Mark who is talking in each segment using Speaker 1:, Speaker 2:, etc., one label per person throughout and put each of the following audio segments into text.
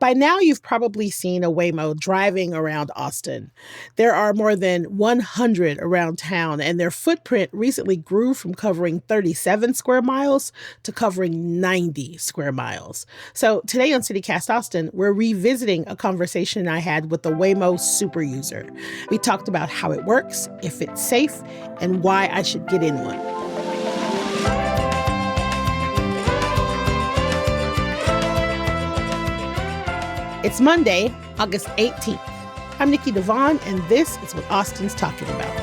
Speaker 1: By now, you've probably seen a Waymo driving around Austin. There are more than 100 around town, and their footprint recently grew from covering 37 square miles to covering 90 square miles. So today on CityCast Austin, we're revisiting a conversation I had with the Waymo super user. We talked about how it works, if it's safe, and why I should get in one. It's Monday, August 18th. I'm Nikki Devon, and this is what Austin's talking about.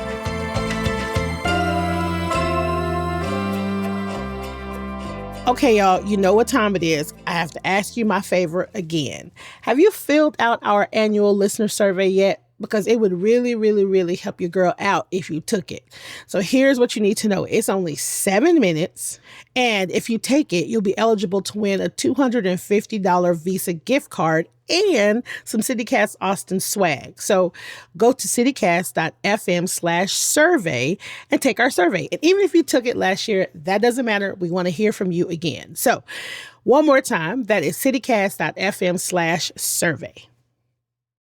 Speaker 1: Okay, y'all, you know what time it is. I have to ask you my favorite again. Have you filled out our annual listener survey yet? Because it would really help your girl out if you took it. So here's what you need to know. It's only 7 minutes. And if you take it, you'll be eligible to win a $250 Visa gift card and some CityCast Austin swag. So go to citycast.fm/survey and take our survey. And even if you took it last year, that doesn't matter. We want to hear from you again. So one more time, that is citycast.fm/survey.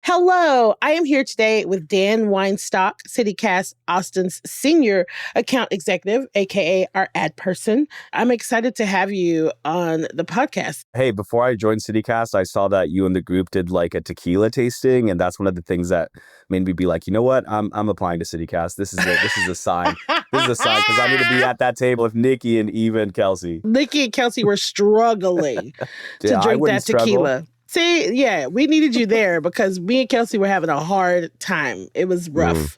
Speaker 1: Hello, I am here today with Dan Weinstock, CityCast Austin's senior account executive, aka our ad person. I'm excited to have you on the podcast.
Speaker 2: Hey, before I joined CityCast, I saw that you and the group did like a tequila tasting, and that's one of the things that made me be like, you know what, I'm applying to CityCast. This is it. This is a sign. This is a sign because I need to be at that table with Nikki and Eva and Kelsey.
Speaker 1: Nikki and Kelsey were struggling to drink that tequila. See, yeah, we needed you there because me and Kelsey were having a hard time. It was rough.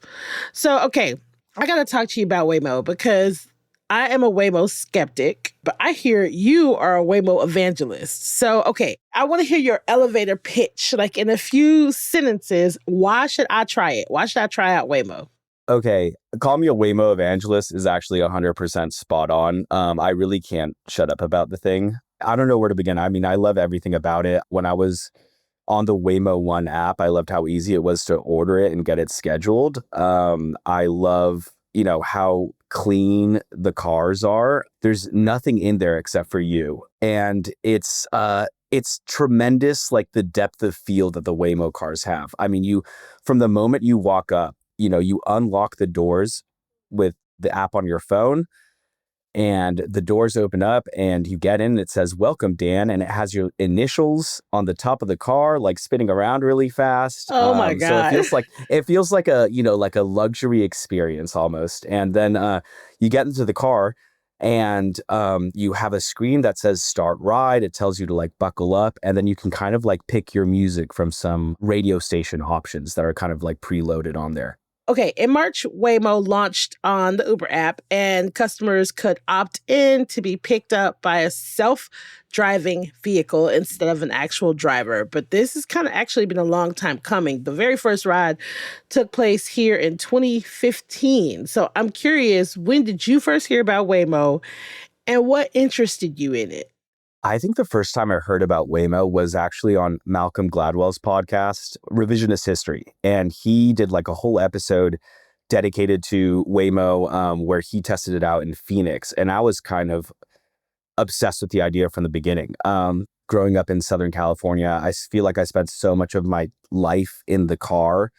Speaker 1: So, okay, I got to talk to you about Waymo because I am a Waymo skeptic, but I hear you are a Waymo evangelist. So, okay, I want to hear your elevator pitch, like in a few sentences. Why should I try it? Why should I try out Waymo?
Speaker 2: Okay, call me a Waymo evangelist is actually 100% spot on. I really can't shut up about the thing. I don't know where to begin. I mean, I love everything about it. When I was on the Waymo One app, I loved how easy it was to order it and get it scheduled. I love, how clean the cars are. There's nothing in there except for you. And it's tremendous, like the depth of field that the Waymo cars have. I mean, from the moment you walk up, you unlock the doors with the app on your phone. And the doors open up and you get in and it says, "Welcome, Dan." And it has your initials on the top of the car, like spinning around really fast.
Speaker 1: Oh my God.
Speaker 2: So it feels like a luxury experience almost. And then you get into the car and you have a screen that says start ride. It tells you to like buckle up. And then you can kind of like pick your music from some radio station options that are kind of like preloaded on there.
Speaker 1: Okay, in March, Waymo launched on the Uber app, and customers could opt in to be picked up by a self-driving vehicle instead of an actual driver. But this has kind of actually been a long time coming. The very first ride took place here in 2015. So I'm curious, when did you first hear about Waymo, and what interested you in it?
Speaker 2: I think the first time I heard about Waymo was actually on Malcolm Gladwell's podcast, Revisionist History. And he did like a whole episode dedicated to Waymo where he tested it out in Phoenix. And I was kind of obsessed with the idea from the beginning. Growing up in Southern California, I feel like I spent so much of my life in the car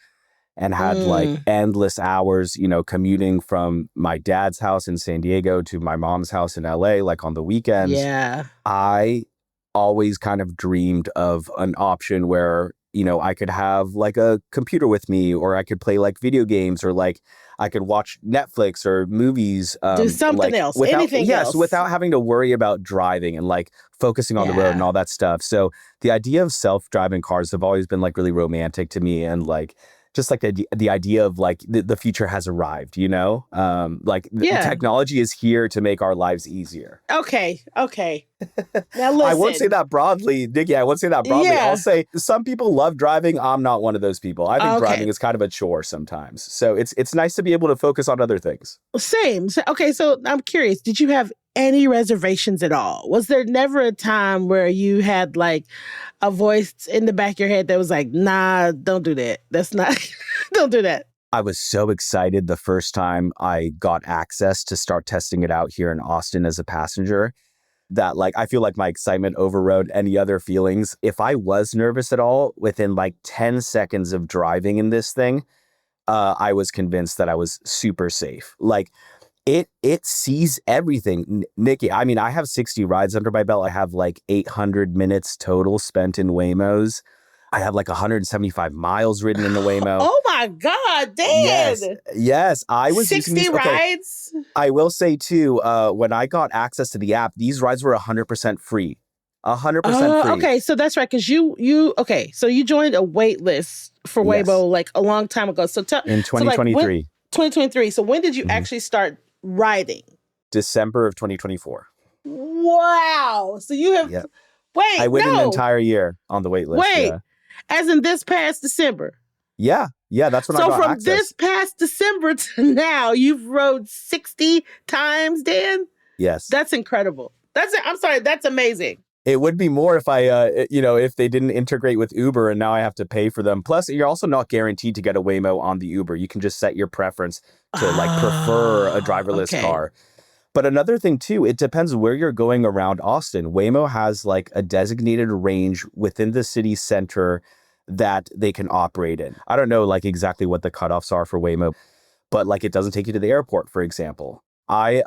Speaker 2: and had like endless hours, commuting from my dad's house in San Diego to my mom's house in LA, like on the weekends.
Speaker 1: Yeah.
Speaker 2: I always kind of dreamed of an option where, I could have like a computer with me, or I could play like video games, or like I could watch Netflix or movies.
Speaker 1: Do something else, anything else.
Speaker 2: Yes, without having to worry about driving and like focusing on the road and all that stuff. So the idea of self-driving cars have always been like really romantic to me, and like just like the idea of like the future has arrived, technology is here to make our lives easier.
Speaker 1: Okay. Now listen.
Speaker 2: I won't say that broadly, Nikki. I won't say that broadly.
Speaker 1: Yeah.
Speaker 2: I'll say some people love driving. I'm not one of those people. I think driving is kind of a chore sometimes. So it's nice to be able to focus on other things.
Speaker 1: Same. Okay, so I'm curious. Did you have any reservations at all? Was there never a time where you had like a voice in the back of your head that was like, nah, don't do that. That's not, don't do that.
Speaker 2: I was so excited the first time I got access to start testing it out here in Austin as a passenger. that like I feel like my excitement overrode any other feelings. If I was nervous at all, within like 10 seconds of driving in this thing, I was convinced that I was super safe. Like it sees everything. Nikki, I mean, I have 60 rides under my belt. I have like 800 minutes total spent in Waymos. I have like 175 miles ridden in the Waymo.
Speaker 1: Oh my God, Dan!
Speaker 2: Yes. I was
Speaker 1: 60
Speaker 2: using these.
Speaker 1: rides?
Speaker 2: Okay, I will say too, when I got access to the app, these rides were 100% free. 100% free.
Speaker 1: Okay, so that's right, because so you joined a wait list for Waymo like a long time ago. So
Speaker 2: in 2023.
Speaker 1: 2023. So when did you actually start riding?
Speaker 2: December of 2024.
Speaker 1: Wow. So you have wait.
Speaker 2: I waited an entire year on the wait list.
Speaker 1: Wait, as in this past December.
Speaker 2: Yeah, that's when I got access. So
Speaker 1: from this past December to now, you've rode 60 times, Dan?
Speaker 2: Yes.
Speaker 1: That's incredible. I'm sorry, that's amazing.
Speaker 2: It would be more if if they didn't integrate with Uber and now I have to pay for them. Plus, you're also not guaranteed to get a Waymo on the Uber. You can just set your preference to prefer a driverless car. But another thing too, it depends where you're going around Austin. Waymo has like a designated range within the city center that they can operate in. I don't know like exactly what the cutoffs are for Waymo, but like it doesn't take you to the airport, for example. I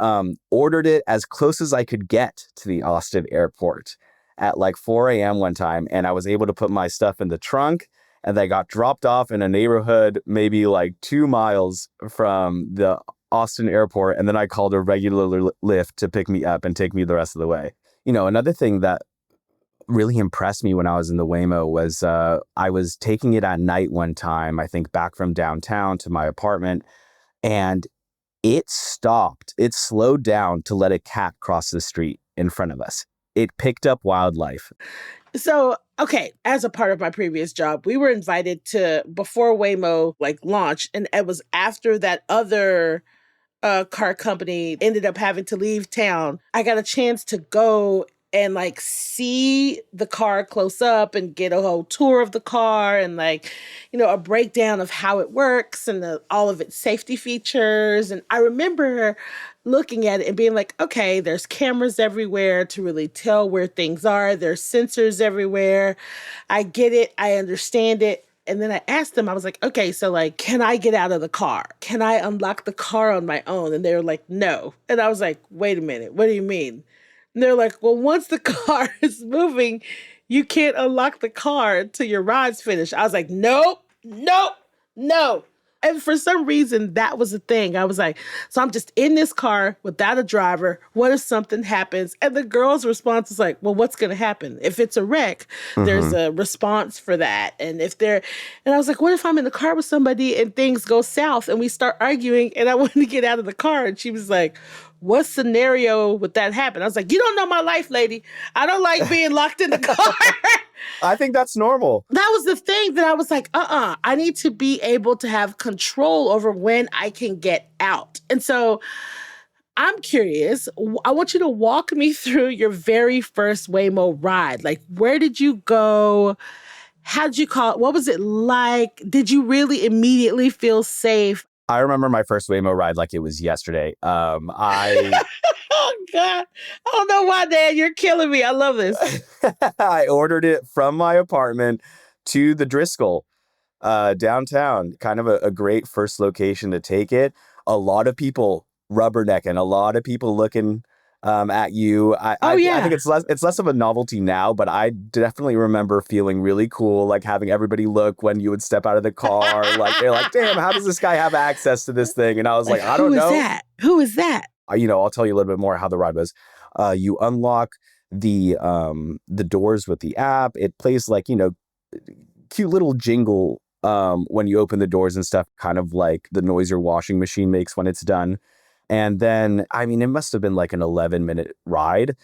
Speaker 2: ordered it as close as I could get to the Austin airport at like 4 a.m. one time, and I was able to put my stuff in the trunk, and they got dropped off in a neighborhood maybe like 2 miles from the Austin airport, and then I called a regular Lyft to pick me up and take me the rest of the way. You know, another thing that really impressed me when I was in the Waymo was I was taking it at night one time, I think back from downtown to my apartment, and it stopped. It slowed down to let a cat cross the street in front of us. It picked up wildlife.
Speaker 1: So, okay, as a part of my previous job, we were invited to, before Waymo like launched, and it was after that other car company ended up having to leave town, I got a chance to go and like see the car close up and get a whole tour of the car and like, a breakdown of how it works and all of its safety features. And I remember looking at it and being like, okay, there's cameras everywhere to really tell where things are. There's sensors everywhere. I get it. I understand it. And then I asked them, I was like, okay, so like, can I get out of the car? Can I unlock the car on my own? And they were like, no. And I was like, wait a minute, what do you mean? And they're like, well, once the car is moving, you can't unlock the car until your ride's finished. I was like, nope. And for some reason, that was the thing. I was like, so I'm just in this car without a driver. What if something happens? And the girl's response is like, well, what's going to happen? If it's a wreck, there's a response for that. And I was like, what if I'm in the car with somebody and things go south and we start arguing and I want to get out of the car? And she was like, what scenario would that happen? I was like, you don't know my life, lady. I don't like being locked in the car.
Speaker 2: I think that's normal.
Speaker 1: That was the thing that I was like, I need to be able to have control over when I can get out. And so I'm curious. I want you to walk me through your very first Waymo ride. Like, where did you go? How did you call it? What was it like? Did you really immediately feel safe?
Speaker 2: I remember my first Waymo ride like it was yesterday.
Speaker 1: Oh, God. I don't know why, Dad. You're killing me. I love this.
Speaker 2: I ordered it from my apartment to the Driscoll downtown. Kind of a great first location to take it. A lot of people rubbernecking, a lot of people looking at you. I think it's less of a novelty now, but I definitely remember feeling really cool, like having everybody look when you would step out of the car. Like they're like, damn, how does this guy have access to this thing? And I was like, I don't know.
Speaker 1: Who is that?
Speaker 2: I'll tell you a little bit more how the ride was. You unlock the doors with the app. It plays like, cute little jingle when you open the doors and stuff, kind of like the noise your washing machine makes when it's done. And then, it must have been like an 11-minute ride.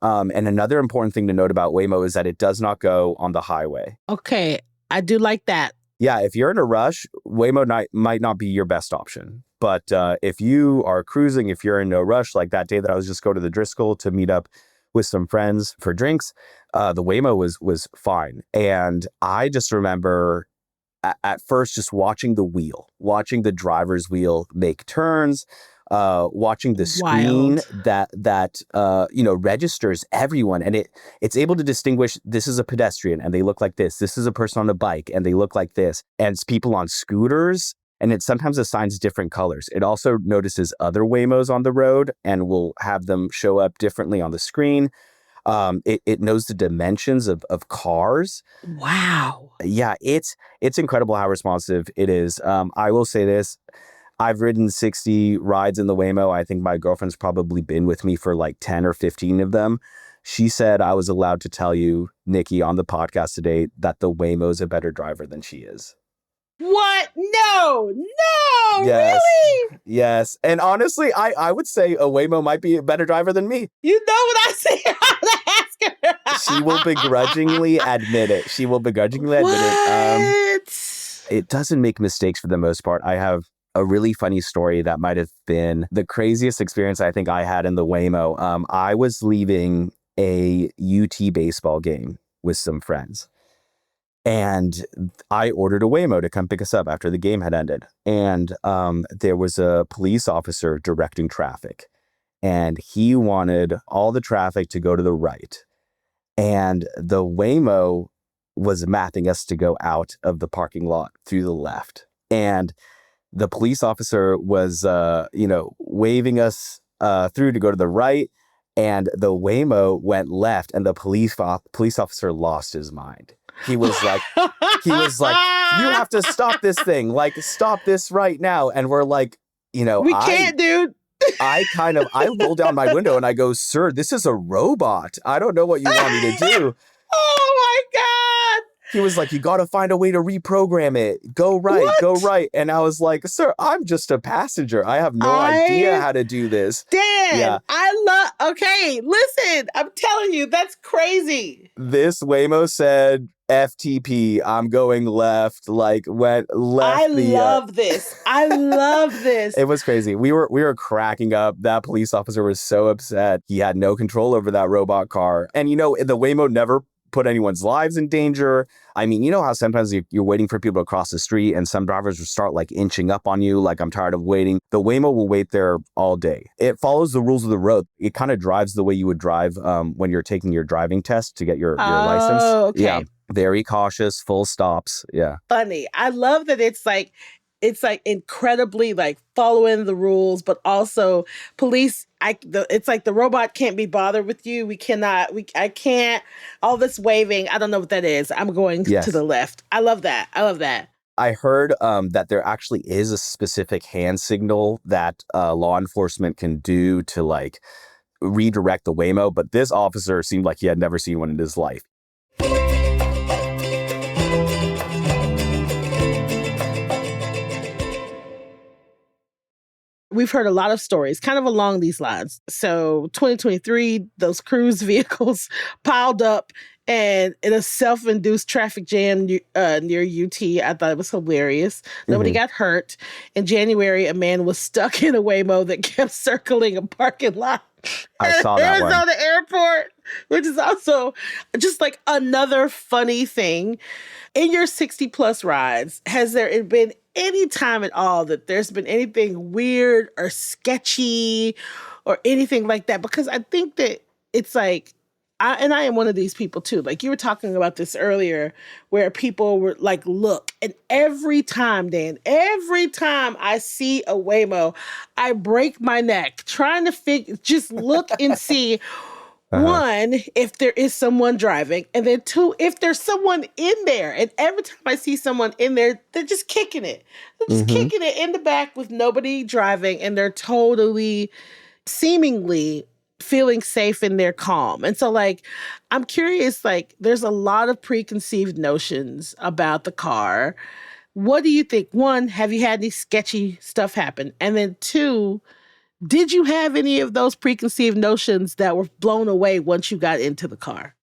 Speaker 2: And another important thing to note about Waymo is that it does not go on the highway.
Speaker 1: Okay, I do like that.
Speaker 2: Yeah, if you're in a rush, Waymo might not be your best option. But if you are cruising, if you're in no rush, like that day that I was just going to the Driscoll to meet up with some friends for drinks, the Waymo was fine. And I just remember at first just watching the driver's wheel make turns, watching the screen
Speaker 1: Wild.
Speaker 2: that registers everyone, and it's able to distinguish, this is a pedestrian and they look like this is a person on a bike and they look like this, and it's people on scooters, and it sometimes assigns different colors. It also notices other Waymos on the road and will have them show up differently on the screen. It knows the dimensions of cars.
Speaker 1: Wow.
Speaker 2: Yeah, it's incredible how responsive it is. I will say this. I've ridden 60 rides in the Waymo. I think my girlfriend's probably been with me for like 10 or 15 of them. She said I was allowed to tell you, Nikki, on the podcast today, that the Waymo's a better driver than she is.
Speaker 1: What? No,
Speaker 2: Yes.
Speaker 1: Really?
Speaker 2: Yes. And honestly, I would say a Waymo might be a better driver than me.
Speaker 1: You know what I say?
Speaker 2: She will begrudgingly admit it. It doesn't make mistakes for the most part. I have a really funny story that might have been the craziest experience I think I had in the Waymo. I was leaving a UT baseball game with some friends, and I ordered a Waymo to come pick us up after the game had ended. And there was a police officer directing traffic, and he wanted all the traffic to go to the right. And the Waymo was mapping us to go out of the parking lot through the left. And the police officer was, waving us through to go to the right. And the Waymo went left, and the police officer lost his mind. He was like, you have to stop this thing. Like, stop this right now. And we're like,
Speaker 1: we can't, dude.
Speaker 2: I roll down my window and I go, sir, this is a robot. I don't know what you want me to do.
Speaker 1: Oh my God.
Speaker 2: He was like, you got to find a way to reprogram it. Go right, go right. And I was like, sir, I'm just a passenger. I have no idea how to do this.
Speaker 1: Dan, yeah. Okay, listen, I'm telling you, that's crazy.
Speaker 2: This Waymo said, FTP, I'm going left, went left.
Speaker 1: I love this.
Speaker 2: It was crazy. We were cracking up. That police officer was so upset. He had no control over that robot car. And the Waymo never put anyone's lives in danger. I mean, you know how sometimes you're waiting for people to cross the street and some drivers will start inching up on you, I'm tired of waiting. The Waymo will wait there all day. It follows the rules of the road. It kind of drives the way you would drive when you're taking your driving test to get your license.
Speaker 1: Okay.
Speaker 2: Yeah. Very cautious, full stops. Yeah.
Speaker 1: Funny. I love that it's incredibly following the rules, but also police. It's like the robot can't be bothered with you. I can't. All this waving. I don't know what that is. I'm going to the left. I love that.
Speaker 2: I heard that there actually is a specific hand signal that law enforcement can do to redirect the Waymo, but this officer seemed like he had never seen one in his life.
Speaker 1: We've heard a lot of stories kind of along these lines. So 2023, those cruise vehicles piled up and in a self-induced traffic jam near UT. I thought it was hilarious. Nobody got hurt. In January, a man was stuck in a Waymo that kept circling a parking lot.
Speaker 2: I saw that one.
Speaker 1: Arizona airport, which is also just another funny thing. In your 60 plus rides, has there been any time at all that there's been anything weird or sketchy or anything like that? Because I think that it's I am one of these people too. You were talking about this earlier where people were look, and every time I see a Waymo, I break my neck trying to just look and see one, if there is someone driving, and then two, if there's someone in there. And every time I see someone in there, they're just kicking it. They're just kicking it in the back with nobody driving, and they're totally, seemingly feeling safe in their calm. And so I'm curious, there's a lot of preconceived notions about the car. What do you think? One, have you had any sketchy stuff happen? And then two, did you have any of those preconceived notions that were blown away once you got into the car?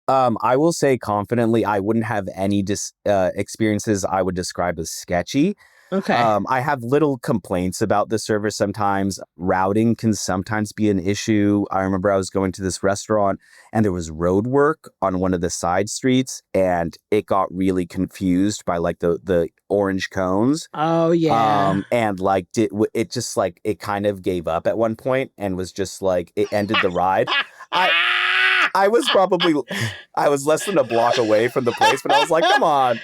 Speaker 2: I will say confidently, I wouldn't have any experiences I would describe as sketchy.
Speaker 1: Okay.
Speaker 2: I have little complaints about the service sometimes. Routing can sometimes be an issue. I remember I was going to this restaurant and there was road work on one of the side streets and it got really confused by like the orange cones.
Speaker 1: Oh yeah.
Speaker 2: And like it just like it kind of gave up at one point and was just like it ended the ride. I I was probably I was less than a block away from the place, but I was like, come on.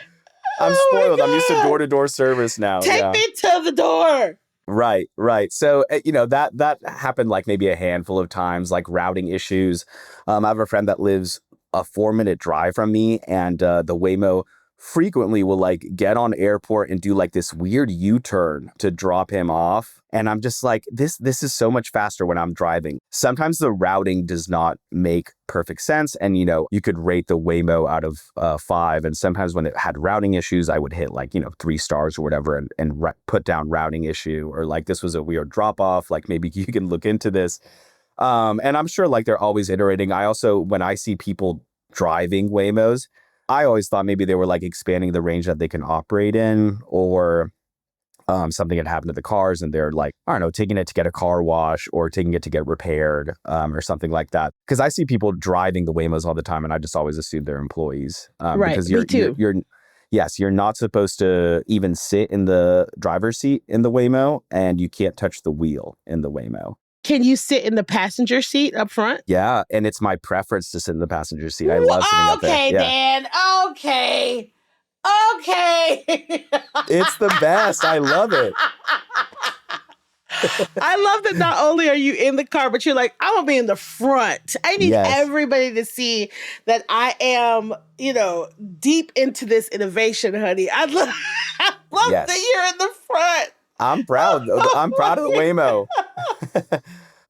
Speaker 2: I'm
Speaker 1: Oh
Speaker 2: spoiled. I'm used to
Speaker 1: my God.
Speaker 2: door-to-door service now.
Speaker 1: Take
Speaker 2: Yeah.
Speaker 1: me to the door.
Speaker 2: Right, right. So, that happened like maybe a handful of times, like routing issues. I have a friend that lives a 4-minute drive from me, and the Waymo frequently will like get on airport and do like this weird U-turn to drop him off. And I'm just like, this is so much faster when I'm driving. Sometimes the routing does not make perfect sense. And, you could rate the Waymo out of 5. And sometimes when it had routing issues, I would hit like, 3 stars or whatever and put down routing issue or like this was a weird drop off. Like maybe you can look into this. And I'm sure like they're always iterating. I also, when I see people driving Waymos, I always thought maybe they were like expanding the range that they can operate in or something had happened to the cars and they're like, I don't know, taking it to get a car wash or taking it to get repaired or something like that. Because I see people driving the Waymos all the time and I just always assume they're employees.
Speaker 1: Right,
Speaker 2: Because
Speaker 1: me too.
Speaker 2: yes, you're not supposed to even sit in the driver's seat in the Waymo and you can't touch the wheel in the Waymo.
Speaker 1: Can you sit in the passenger seat up front?
Speaker 2: Yeah, and it's my preference to sit in the passenger seat. I love sitting up there.
Speaker 1: Okay,
Speaker 2: Yeah.
Speaker 1: Dan. Okay. Okay.
Speaker 2: It's the best. I love it.
Speaker 1: I love that not only are you in the car, but you're like, I'm going to be in the front. I need everybody to see that I am, deep into this innovation, honey. I love that you're in the front.
Speaker 2: I'm proud. I'm proud of the Waymo.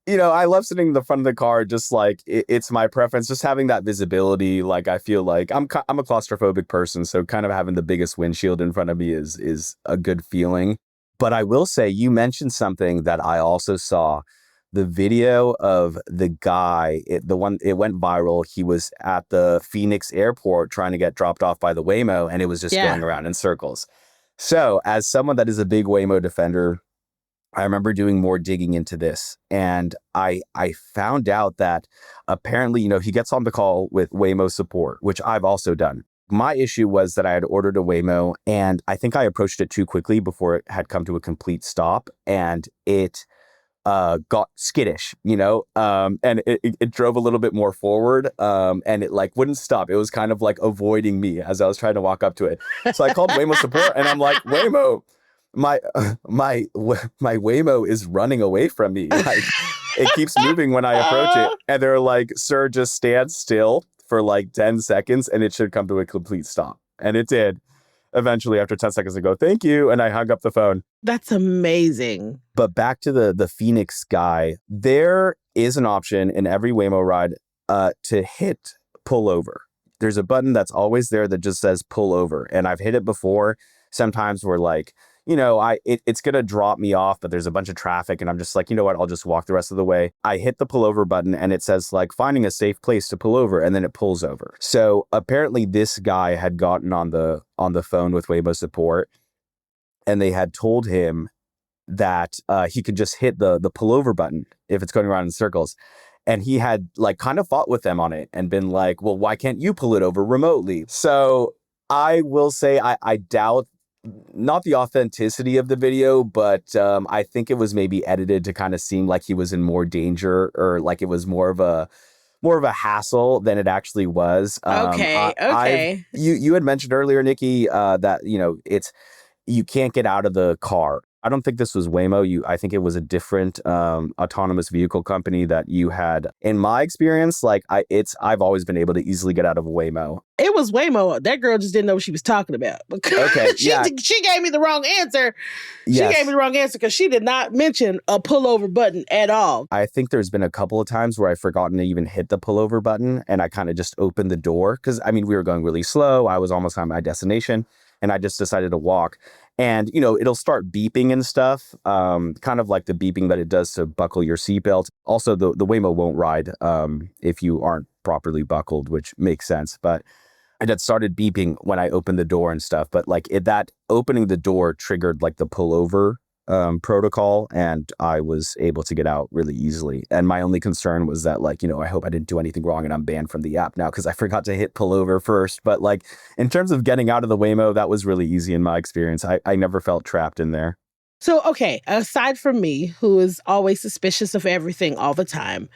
Speaker 2: I love sitting in the front of the car, just like it's my preference, just having that visibility. Like I feel like I'm a claustrophobic person, so kind of having the biggest windshield in front of me is a good feeling. But I will say, you mentioned something that I also saw. The video of the guy, it went viral. He was at the Phoenix airport trying to get dropped off by the Waymo, and it was just going around in circles. So as someone that is a big Waymo defender, I remember doing more digging into this, and I found out that apparently, he gets on the call with Waymo support, which I've also done. My issue was that I had ordered a Waymo, and I think I approached it too quickly before it had come to a complete stop, and it got skittish, and it drove a little bit more forward, and it like wouldn't stop. It was kind of like avoiding me as I was trying to walk up to it. So I called Waymo support, and I'm like, Waymo, my Waymo is running away from me. Like it keeps moving when I approach it. And they're like, sir, just stand still for like 10 seconds and it should come to a complete stop. And it did. Eventually, after 10 seconds, I go, thank you. And I hung up the phone.
Speaker 1: That's amazing.
Speaker 2: But back to the Phoenix guy, there is an option in every Waymo ride to hit pull over. There's a button that's always there that just says pull over. And I've hit it before. Sometimes we're like, it's going to drop me off, but there's a bunch of traffic and I'm just like, you know what, I'll just walk the rest of the way. I hit the pull over button and it says like finding a safe place to pull over, and then it pulls over. So apparently this guy had gotten on the phone with Waymo support and they had told him that he could just hit the pull over button if it's going around in circles. And he had like kind of fought with them on it and been like, well, why can't you pull it over remotely? So I will say I doubt not the authenticity of the video, but I think it was maybe edited to kind of seem like he was in more danger or like it was more of a hassle than it actually was.
Speaker 1: Okay.
Speaker 2: You had mentioned earlier, Nikki, that you can't get out of the car. I don't think this was Waymo. I think it was a different autonomous vehicle company that you had. In my experience, like I've always been able to easily get out of a Waymo.
Speaker 1: It was Waymo. That girl just didn't know what she was talking about.
Speaker 2: Okay,
Speaker 1: she gave me the wrong answer.
Speaker 2: Yes.
Speaker 1: She gave me the wrong answer because she did not mention a pullover button at all.
Speaker 2: I think there's been a couple of times where I've forgotten to even hit the pullover button, and I kind of just opened the door because we were going really slow. I was almost on my destination, and I just decided to walk. And, it'll start beeping and stuff, kind of like the beeping that it does to buckle your seatbelt. Also, the Waymo won't ride if you aren't properly buckled, which makes sense. But it had started beeping when I opened the door and stuff. But like that opening the door triggered like the pullover protocol, and I was able to get out really easily. And my only concern was that, like, I hope I didn't do anything wrong and I'm banned from the app now because I forgot to hit pullover first. But like in terms of getting out of the Waymo, that was really easy in my experience. I never felt trapped in there.
Speaker 1: So, okay, aside from me, who is always suspicious of everything all the time,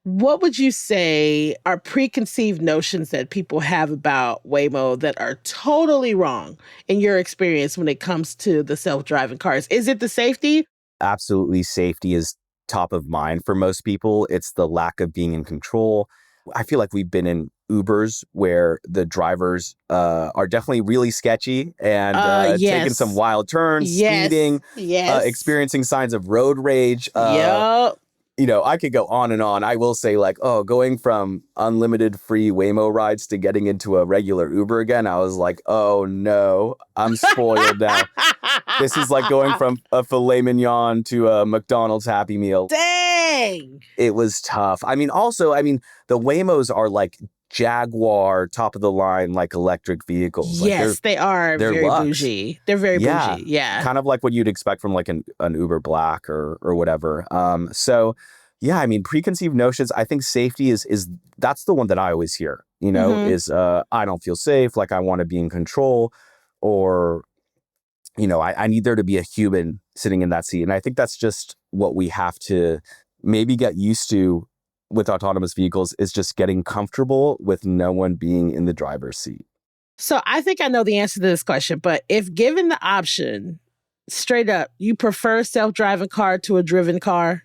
Speaker 1: what would you say are preconceived notions that people have about Waymo that are totally wrong in your experience when it comes to the self-driving cars? Is it the safety?
Speaker 2: Absolutely, safety is top of mind for most people. It's the lack of being in control. I feel like we've been in Ubers where the drivers are definitely really sketchy and taking some
Speaker 1: Yes.
Speaker 2: wild turns,
Speaker 1: Yes.
Speaker 2: speeding,
Speaker 1: Yes.
Speaker 2: experiencing signs of road rage.
Speaker 1: Yup.
Speaker 2: I could go on and on. I will say, like, going from unlimited free Waymo rides to getting into a regular Uber again, I was like, oh no, I'm spoiled now. This is like going from a filet mignon to a McDonald's Happy Meal.
Speaker 1: Dang.
Speaker 2: It was tough. The Waymos are like Jaguar, top of the line, like electric vehicles. Like
Speaker 1: Yes, they are
Speaker 2: they're
Speaker 1: very
Speaker 2: luxe.
Speaker 1: bougie. They're very
Speaker 2: Yeah,
Speaker 1: bougie. Yeah.
Speaker 2: kind of like what you'd expect from like an Uber Black or whatever. So yeah, preconceived notions. I think safety is that's the one that I always hear.
Speaker 1: Mm-hmm.
Speaker 2: Is I don't feel safe. Like I want to be in control, or I need there to be a human sitting in that seat. And I think that's just what we have to maybe get used to with autonomous vehicles, is just getting comfortable with no one being in the driver's seat.
Speaker 1: So I think I know the answer to this question, but if given the option, straight up, you prefer self-driving car to a driven car?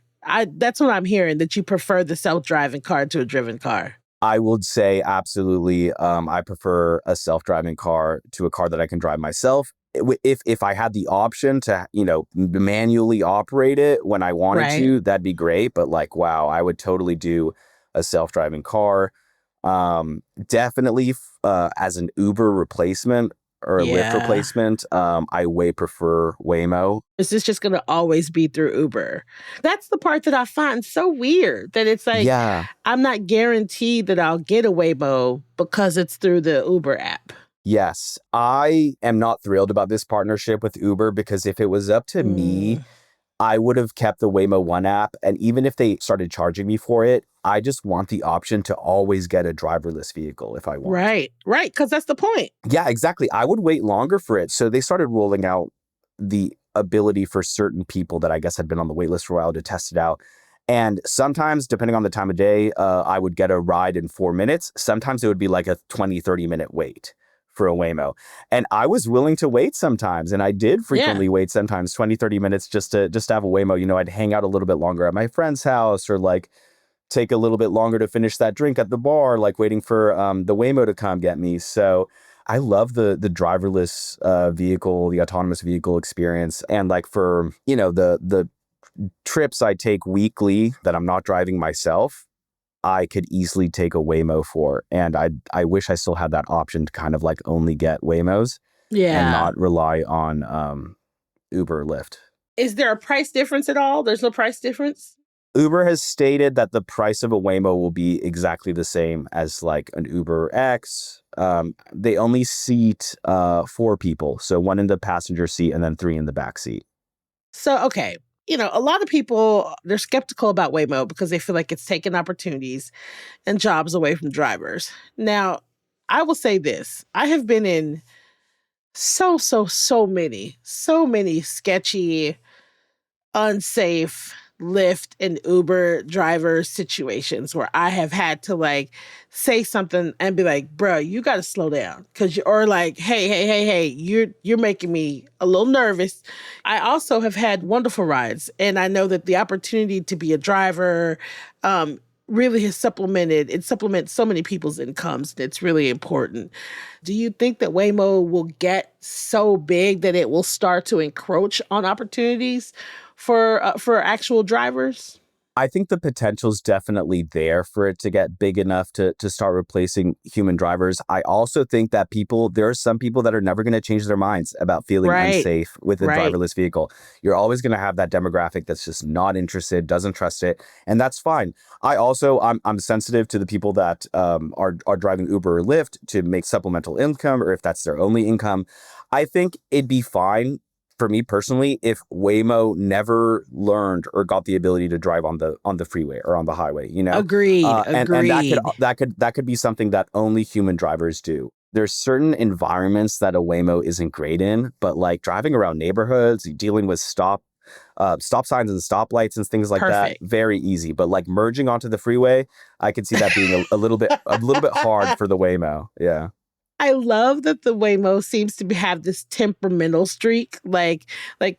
Speaker 1: That's what I'm hearing, that you prefer the self-driving car to a driven car.
Speaker 2: I would say absolutely. I prefer a self-driving car to a car that I can drive myself. If I had the option to, manually operate it when I wanted
Speaker 1: Right.
Speaker 2: to, that'd be great. But like, wow, I would totally do a self-driving car. Definitely as an Uber replacement or a Lyft
Speaker 1: Yeah.
Speaker 2: replacement, I way prefer Waymo.
Speaker 1: Is this just going to always be through Uber? That's the part that I find so weird, that it's like,
Speaker 2: Yeah.
Speaker 1: I'm not guaranteed that I'll get a Waymo because it's through the Uber app.
Speaker 2: Yes, I am not thrilled about this partnership with Uber because if it was up to me,
Speaker 1: Mm.
Speaker 2: I would have kept the Waymo One app. And even if they started charging me for it, I just want the option to always get a driverless vehicle if I want.
Speaker 1: Right. Because that's the point.
Speaker 2: Yeah, exactly. I would wait longer for it. So they started rolling out the ability for certain people that I guess had been on the wait list for a while to test it out. And sometimes, depending on the time of day, I would get a ride in 4 minutes. Sometimes it would be like a 20, 30-minute wait for a Waymo. And I was willing to wait sometimes. And I did frequently wait sometimes 20, 30 minutes just to have a Waymo. I'd hang out a little bit longer at my friend's house, or like take a little bit longer to finish that drink at the bar, like waiting for the Waymo to come get me. So I love the driverless vehicle, the autonomous vehicle experience. And like for, the trips I take weekly that I'm not driving myself, I could easily take a Waymo for. And I wish I still had that option to kind of like only get Waymos and
Speaker 1: Yeah.
Speaker 2: not rely on Uber or Lyft.
Speaker 1: Is there a price difference at all? There's no price difference?
Speaker 2: Uber has stated that the price of a Waymo will be exactly the same as like an Uber X. They only seat 4 people, so 1 in the passenger seat and then 3 in the back seat.
Speaker 1: So, okay. A lot of people, they're skeptical about Waymo because they feel like it's taking opportunities and jobs away from drivers. Now, I will say this. I have been in so many sketchy, unsafe Lyft and Uber driver situations where I have had to like say something and be like, bro, you got to slow down. Or like, hey, you're making me a little nervous. I also have had wonderful rides. And I know that the opportunity to be a driver, really it supplements so many people's incomes. And it's really important. Do you think that Waymo will get so big that it will start to encroach on opportunities for actual drivers?
Speaker 2: I think the potential's definitely there for it to get big enough to start replacing human drivers. I also think that there are some people that are never going to change their minds about feeling
Speaker 1: Right.
Speaker 2: unsafe with a
Speaker 1: Right.
Speaker 2: driverless vehicle. You're always going to have that demographic that's just not interested, doesn't trust it, and that's fine. I'm sensitive to the people that are driving Uber or Lyft to make supplemental income, or if that's their only income. I think it'd be fine for me personally, if Waymo never learned or got the ability to drive on the freeway or on the highway,
Speaker 1: Agreed.
Speaker 2: and
Speaker 1: Agreed.
Speaker 2: that could be something that only human drivers do. There's certain environments that a Waymo isn't great in, but like driving around neighborhoods, dealing with stop signs and stoplights and things like that,
Speaker 1: Perfect.
Speaker 2: very easy. But like merging onto the freeway, I could see that being a little bit hard for the Waymo. Yeah.
Speaker 1: I love that the Waymo seems to have this temperamental streak. Like,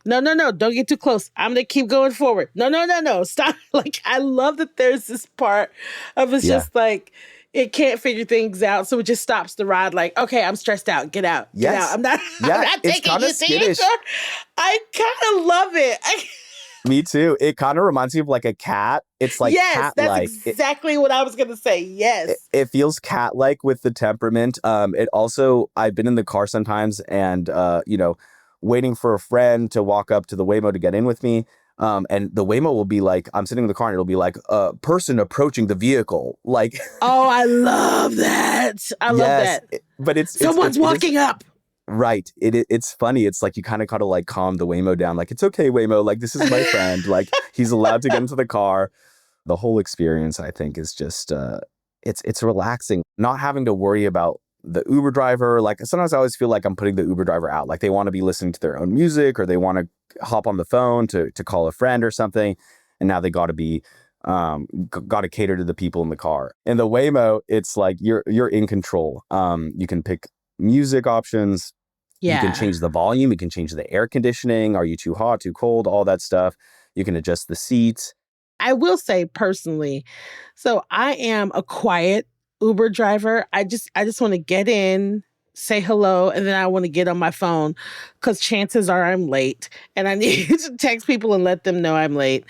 Speaker 1: no, no, no, don't get too close. I'm gonna keep going forward. No, no, no, no, stop. Like, I love that there's this part of it's
Speaker 2: Yeah.
Speaker 1: just like it can't figure things out, so it just stops the ride. Like, okay, I'm stressed out. Get out. Get
Speaker 2: Yes.
Speaker 1: out. I'm not.
Speaker 2: Yeah,
Speaker 1: I'm not
Speaker 2: it's
Speaker 1: taking
Speaker 2: kinda
Speaker 1: you
Speaker 2: skittish.
Speaker 1: serious. I kind of love it.
Speaker 2: Me too. It kind of reminds me of like a cat. It's like
Speaker 1: Yes, that's
Speaker 2: cat-like.
Speaker 1: exactly what I was gonna say. Yes.
Speaker 2: It feels cat-like with the temperament. It also, I've been in the car sometimes and, waiting for a friend to walk up to the Waymo to get in with me. And the Waymo will be like, I'm sitting in the car and it'll be like, person approaching the vehicle. Like,
Speaker 1: Oh, I love that. I love
Speaker 2: yes,
Speaker 1: that.
Speaker 2: but
Speaker 1: Someone's walking up.
Speaker 2: right. It's funny. It's like you kind of gotta like calm the Waymo down. Like, it's okay, Waymo. Like, this is my friend. Like, he's allowed to get into the car. The whole experience, I think, is just it's relaxing. Not having to worry about the Uber driver. Like, sometimes I always feel like I'm putting the Uber driver out. Like, they want to be listening to their own music or they want to hop on the phone to call a friend or something. And now they got to be got to cater to the people in the car. In the Waymo, it's like you're in control. You can pick music options. You can
Speaker 1: Yeah.
Speaker 2: change the volume. You can change the air conditioning. Are you too hot, too cold? All that stuff. You can adjust the seats.
Speaker 1: I will say personally, so I am a quiet Uber driver. I just want to get in, say hello, and then I want to get on my phone because chances are I'm late and I need to text people and let them know I'm late.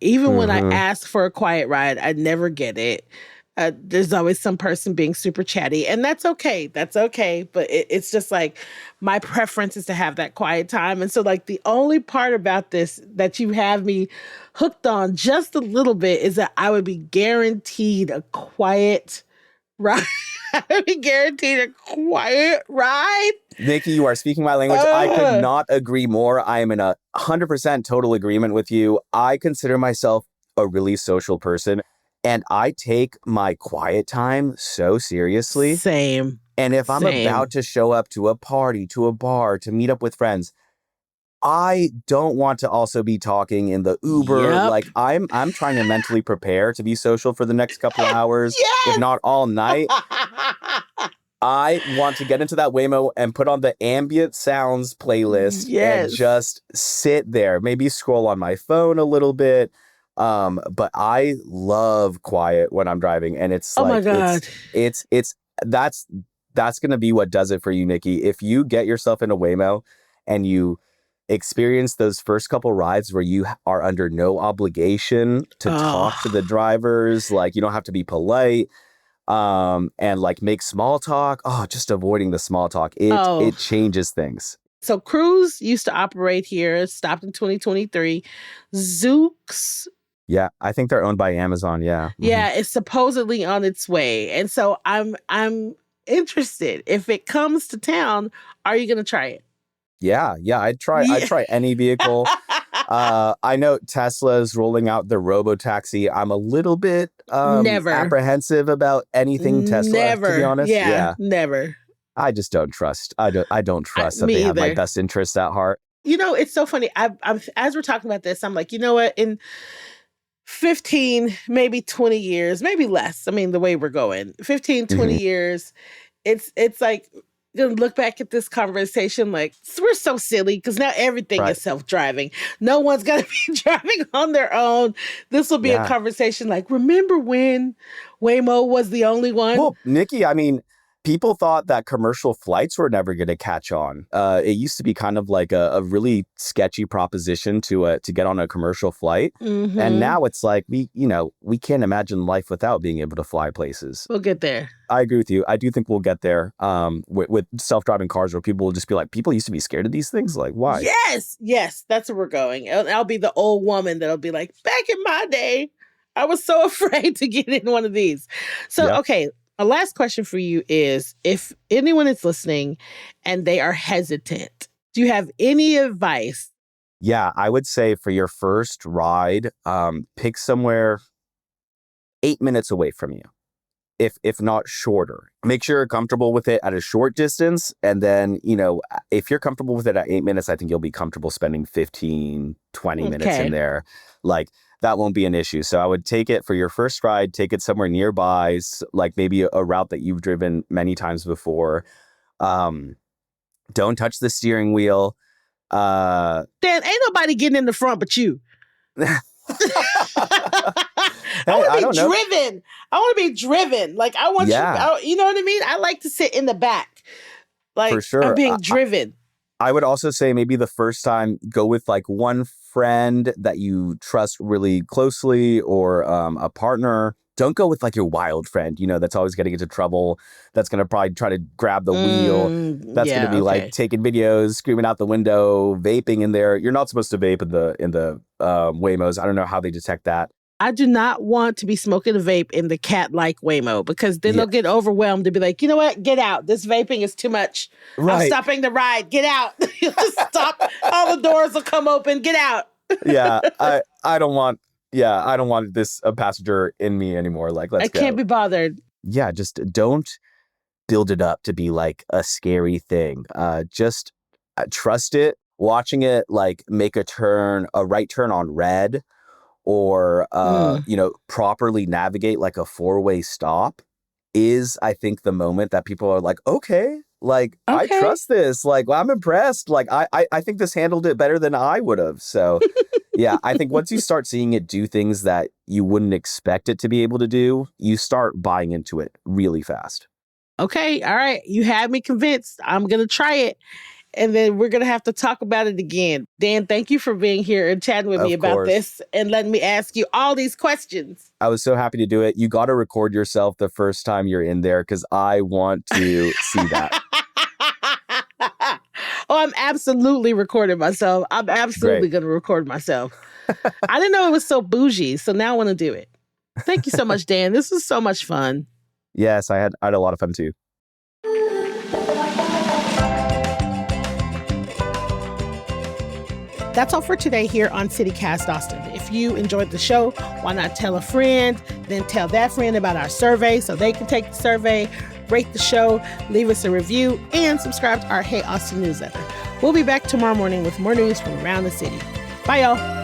Speaker 1: Even when I
Speaker 2: Mm-hmm.
Speaker 1: ask for a quiet ride, I never get it. There's always some person being super chatty, and that's okay. That's okay. But it's just like my preference is to have that quiet time. And so, like, the only part about this that you have me hooked on just a little bit is that I would be guaranteed a quiet ride. I would be guaranteed a quiet ride.
Speaker 2: Nikki, you are speaking my language. I could not agree more. I am in 100% total agreement with you. I consider myself a really social person and I take my quiet time so seriously.
Speaker 1: Same.
Speaker 2: And if I'm about to show up to a party, to a bar, to meet up with friends, I don't want to also be talking in the Uber.
Speaker 1: Yep.
Speaker 2: Like, I'm trying to mentally prepare to be social for the next couple of hours, if not all night. I want to get into that Waymo and put on the ambient sounds playlist and just sit there, maybe scroll on my phone a little bit. But I love quiet when I'm driving, and it's
Speaker 1: Oh
Speaker 2: like,
Speaker 1: my God.
Speaker 2: it's that's going to be what does it for you, Nikki. If you get yourself in a Waymo and you experience those first couple rides where you are under no obligation to talk to the drivers, like you don't have to be polite, and like make small talk. Oh, just avoiding the small talk. It changes things.
Speaker 1: So Cruise used to operate here, stopped in 2023. Zooks.
Speaker 2: Yeah, I think they're owned by Amazon. Yeah.
Speaker 1: Yeah, it's supposedly on its way. And so I'm interested. If it comes to town, are you gonna try it?
Speaker 2: Yeah, I'd try any vehicle. I know Tesla's rolling out the robo-taxi. I'm a little bit apprehensive about anything Tesla, to be honest.
Speaker 1: Yeah, never.
Speaker 2: I just don't trust. I don't trust that
Speaker 1: me
Speaker 2: they have my
Speaker 1: either.
Speaker 2: best interests at heart.
Speaker 1: You know, it's so funny. I'm as we're talking about this, I'm like, you know what? In 15, maybe 20 years, maybe less. I mean, the way we're going, 15, 20 years, it's like, you know, look back at this conversation like we're so silly because now everything is self-driving. No one's gonna be driving on their own. This will be a conversation like, remember when Waymo was the only one?
Speaker 2: Well, Nikki, I mean, People thought that commercial flights were never going to catch on. It used to be kind of like a really sketchy proposition to get on a commercial flight.
Speaker 1: Mm-hmm.
Speaker 2: And now it's like, we can't imagine life without being able to fly places.
Speaker 1: We'll get there.
Speaker 2: I agree with you. I do think we'll get there with self-driving cars, where people will just be like, people used to be scared of these things. Like, why?
Speaker 1: Yes. That's where we're going. I'll be the old woman that'll be like, back in my day, I was so afraid to get in one of these. So, okay. A last question for you is, if anyone is listening and they are hesitant, do you have any advice?
Speaker 2: Yeah, I would say for your first ride, pick somewhere 8 minutes away from you, if not shorter. Make sure you're comfortable with it at a short distance. And then, if you're comfortable with it at 8 minutes, I think you'll be comfortable spending 15, 20 minutes in there. Like, that won't be an issue. So I would take it for your first ride, take it somewhere nearby, like maybe a route that you've driven many times before. Don't touch the steering wheel.
Speaker 1: Dan, ain't nobody getting in the front but you. I want to be driven. I want to be driven. Like, I want you, you know what I mean? I like to sit in the back. Like, for sure. I'm being driven.
Speaker 2: I would also say maybe the first time, go with like one friend that you trust really closely, or a partner. Don't go with like your wild friend, that's always getting into trouble. That's going to probably try to grab the wheel. That's going to be like taking videos, screaming out the window, vaping in there. You're not supposed to vape in the Waymos. I don't know how they detect that.
Speaker 1: I do not want to be smoking a vape in the cat-like Waymo, because then they'll get overwhelmed to be like, you know what? Get out. This vaping is too much. Right. I'm stopping the ride. Get out. Stop. All the doors will come open. Get out.
Speaker 2: I don't want this passenger in me anymore. Like, let's go.
Speaker 1: I can't be bothered.
Speaker 2: Yeah, just don't build it up to be like a scary thing. Just trust it. Watching it like make a right turn on red, or properly navigate like a 4-way stop is, I think, the moment that people are like, okay, I trust this. Like, I'm impressed. Like, I think this handled it better than I would have. So yeah, I think once you start seeing it do things that you wouldn't expect it to be able to do, you start buying into it really fast.
Speaker 1: Okay. All right. You had me convinced. I'm going to try it. And then we're going to have to talk about it again. Dan, thank you for being here and chatting with me about this and letting me ask you all these questions.
Speaker 2: I was so happy to do it. You got to record yourself the first time you're in there, because I want to see that.
Speaker 1: Oh, I'm absolutely recording myself. I'm absolutely going to record myself. I didn't know it was so bougie, so now I want to do it. Thank you so much, Dan. This was so much fun.
Speaker 2: Yes, I had a lot of fun too.
Speaker 1: That's all for today here on CityCast Austin. If you enjoyed the show, why not tell a friend, then tell that friend about our survey so they can take the survey, rate the show, leave us a review, and subscribe to our Hey Austin newsletter. We'll be back tomorrow morning with more news from around the city. Bye, y'all.